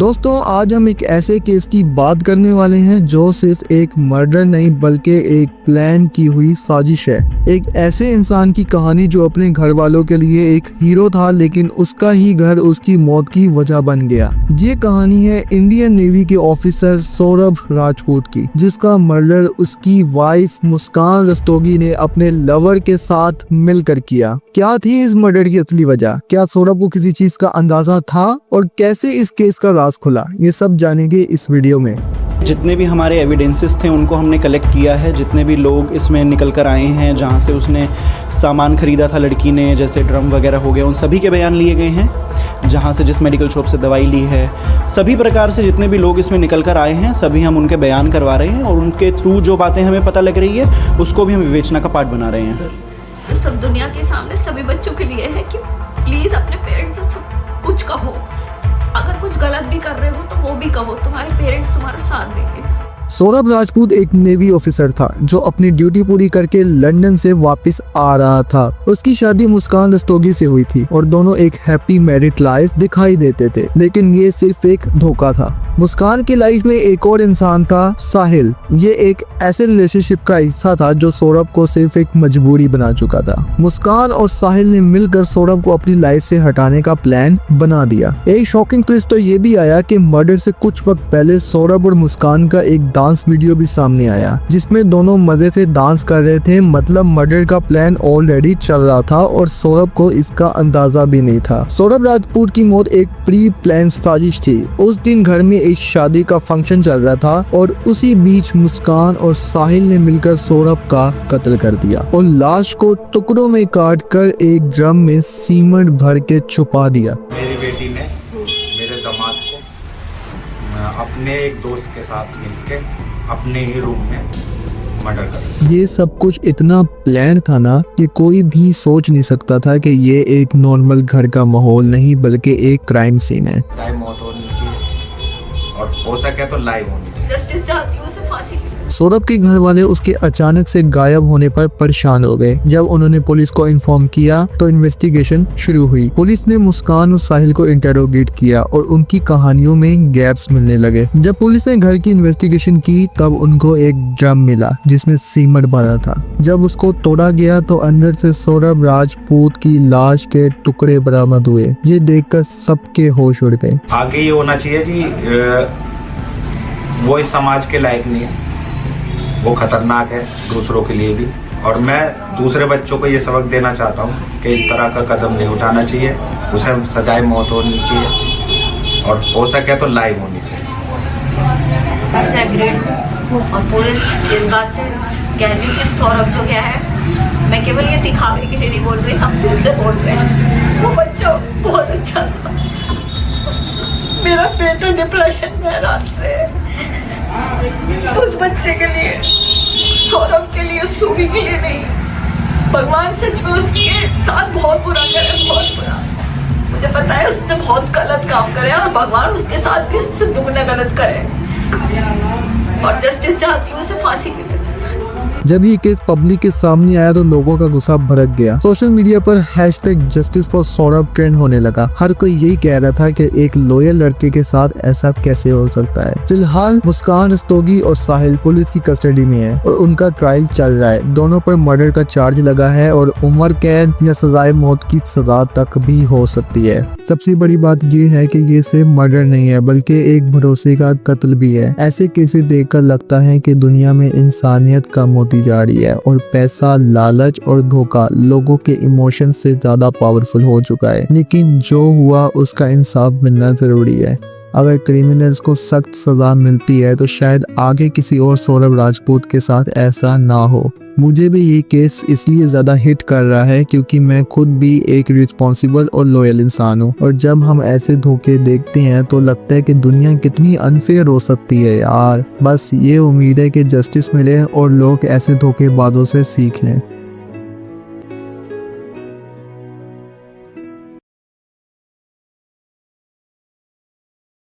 दोस्तों आज हम एक ऐसे केस की बात करने वाले हैं जो सिर्फ एक मर्डर नहीं बल्कि एक प्लान की हुई साजिश है। एक ऐसे इंसान की कहानी जो अपने घर वालों के लिए एक हीरो था लेकिन उसका ही घर उसकी मौत की वजह बन गया। ये कहानी है इंडियन नेवी के ऑफिसर सौरभ राजपूत की, जिसका मर्डर उसकी वाइफ मुस्कान रस्तोगी ने अपने लवर के साथ मिलकर किया। क्या थी इस मर्डर की असली वजह? क्या सौरभ को किसी चीज का अंदाजा था और कैसे इस केस का राज खुला? ये सब जानेंगे इस वीडियो में। जितने भी हमारे एविडेंसेस थे उनको हमने कलेक्ट किया है। जितने भी लोग इसमें निकल कर आए हैं, जहाँ से उसने सामान ख़रीदा था लड़की ने, जैसे ड्रम वगैरह हो गए, उन सभी के बयान लिए गए हैं। जहाँ से जिस मेडिकल शॉप से दवाई ली है, सभी प्रकार से जितने भी लोग इसमें निकल कर आए हैं सभी हम उनके बयान करवा रहे हैं और उनके थ्रू जो बातें हमें पता लग रही है उसको भी हम विवेचना का पार्ट बना रहे हैं। तो सब दुनिया के सामने सभी बच्चों के लिए है कि प्लीज़ अपने पेरेंट्स से सब कुछ कहो। अगर कुछ गलत भी कर रहे हो तो वो भी कहो, तुम्हारे पेरेंट्स तुम्हारा साथ देंगे। सौरभ राजपूत एक नेवी ऑफिसर था जो अपनी ड्यूटी पूरी करके लंदन से वापस आ रहा था। उसकी शादी मुस्कान रस्तोगी से हुई थी और दोनों एक हैप्पी मैरिड लाइफ दिखाई देते थे, लेकिन ये सिर्फ एक धोखा था। मुस्कान की लाइफ में एक और इंसान था, साहिल। ये एक ऐसे रिलेशनशिप का हिस्सा था जो सौरभ को सिर्फ एक मजबूरी बना चुका था। मुस्कान और साहिल ने मिलकर सौरभ को अपनी लाइफ से हटाने का प्लान बना दिया। एक शॉकिंग ट्विस्ट तो ये भी आया कि मर्डर से कुछ वक्त पहले सौरभ और मुस्कान का एक डांस वीडियो भी सामने आया जिसमें दोनों मजे से डांस कर रहे थे। मतलब मर्डर का प्लान ऑलरेडी चल रहा था और सौरभ को इसका अंदाजा भी नहीं था। सौरभ राजपूत की मौत एक प्री प्लान साजिश थी। उस दिन घर में एक शादी का फंक्शन चल रहा था और उसी बीच मुस्कान और साहिल ने मिलकर सौरभ का कत्ल कर दिया और लाश को टुकड़ों में काट कर एक ड्रम में सीमेंट भर के छुपा दिया। मेरी बेटी ने मेरे दामाद को अपने एक दोस्त के साथ मिलकर अपने ही रूम में मर्डर कर। ये सब कुछ इतना प्लान था ना कि कोई भी सोच नहीं सकता था कि ये एक नॉर्मल घर का माहौल नहीं बल्कि एक क्राइम सीन है। चाहे मौत होनी चाहिए और हो सके तो लाइव होनी चाहिए। जस्टिस चाहती हूँ उसे फांसी। सौरभ के घर वाले उसके अचानक से गायब होने पर परेशान हो गए। जब उन्होंने पुलिस को इन्फॉर्म किया तो इन्वेस्टिगेशन शुरू हुई। पुलिस ने मुस्कान और साहिल को इंटेरोगेट किया और उनकी कहानियों में गैप्स मिलने लगे। जब पुलिस ने घर की इन्वेस्टिगेशन की तब उनको एक ड्रम मिला जिसमें सीमेंट भरा था। जब उसको तोड़ा गया तो अंदर से सौरभ राजपूत की लाश के टुकड़े बरामद हुए। ये देखकर सबके होश उड़ गए। आगे ये होना चाहिए कि वो इस समाज के लायक नहीं है, वो खतरनाक है दूसरों के लिए भी। और मैं दूसरे बच्चों को ये सबक देना चाहता हूँ कि इस तरह का कदम नहीं उठाना चाहिए। उसे सजाए मौत होनी चाहिए और हो सके तो लाइव होनी चाहिए। और पूरे इस बात से कह रही हूँ कि सौरभ जो क्या है, मैं केवल ये दिखावे के लिए नहीं बोल रही, हम दिल से बोल रहे हैं। वो बच्चा बहुत अच्छा था। मेरा बेटा डिप्रेशन में रात से उस बच्चे के लिए, सौरभ के लिए, सुबी के लिए नहीं। भगवान सच में उसके साथ बहुत बुरा करे, बहुत बुरा। मुझे पता है उसने बहुत गलत काम करे और भगवान उसके साथ भी उससे दुगना गलत करे। और जस्टिस चाहती हूँ उसे फांसी मिले। जब ये केस पब्लिक के सामने आया तो लोगों का गुस्सा भड़क गया। सोशल मीडिया पर #जस्टिस फॉर सौरभ ट्रेंड होने लगा। हर कोई यही कह रहा था कि एक लॉयल लड़के के साथ ऐसा कैसे हो सकता है। फिलहाल मुस्कान रस्तोगी और साहिल पुलिस की कस्टडी में है और उनका ट्रायल चल रहा है। दोनों पर मर्डर का चार्ज लगा है और उम्र कैद या सजाए मौत की सजा तक भी हो सकती है। सबसे बड़ी बात ये है कि ये सिर्फ मर्डर नहीं है बल्कि एक भरोसे का कत्ल भी है। ऐसे केसेस देखकर लगता है कि दुनिया में इंसानियत कम होती जा रही है और पैसा, लालच और धोखा लोगों के इमोशन से ज्यादा पावरफुल हो चुका है। लेकिन जो हुआ उसका इंसाफ मिलना जरूरी है। अगर क्रिमिनल्स को सख्त सजा मिलती है तो शायद आगे किसी और सौरभ राजपूत के साथ ऐसा ना हो। मुझे भी ये केस इसलिए ज़्यादा हिट कर रहा है क्योंकि मैं खुद भी एक रिस्पॉन्सिबल और लॉयल इंसान हूँ और जब हम ऐसे धोखे देखते हैं तो लगता है कि दुनिया कितनी अनफेयर हो सकती है यार। बस ये उम्मीद है कि जस्टिस मिले और लोग ऐसे धोखेबाजों से सीख लें।